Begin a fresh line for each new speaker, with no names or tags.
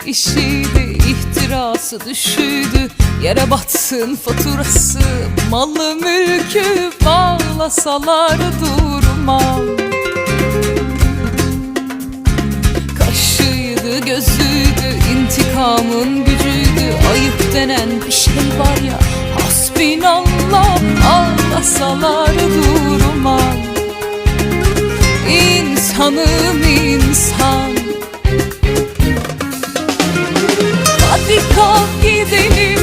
işiydi, ihtirası düşüydü. Yere batsın faturası, malı mülkü bağlasalar durmam. Kaşıydı gözüydü, intikamın gücüydü. Ayıp denen bir şey var ya, hasbinallah, ağlasalar durmam. İnsanım insan. Hadi kalk gidelim,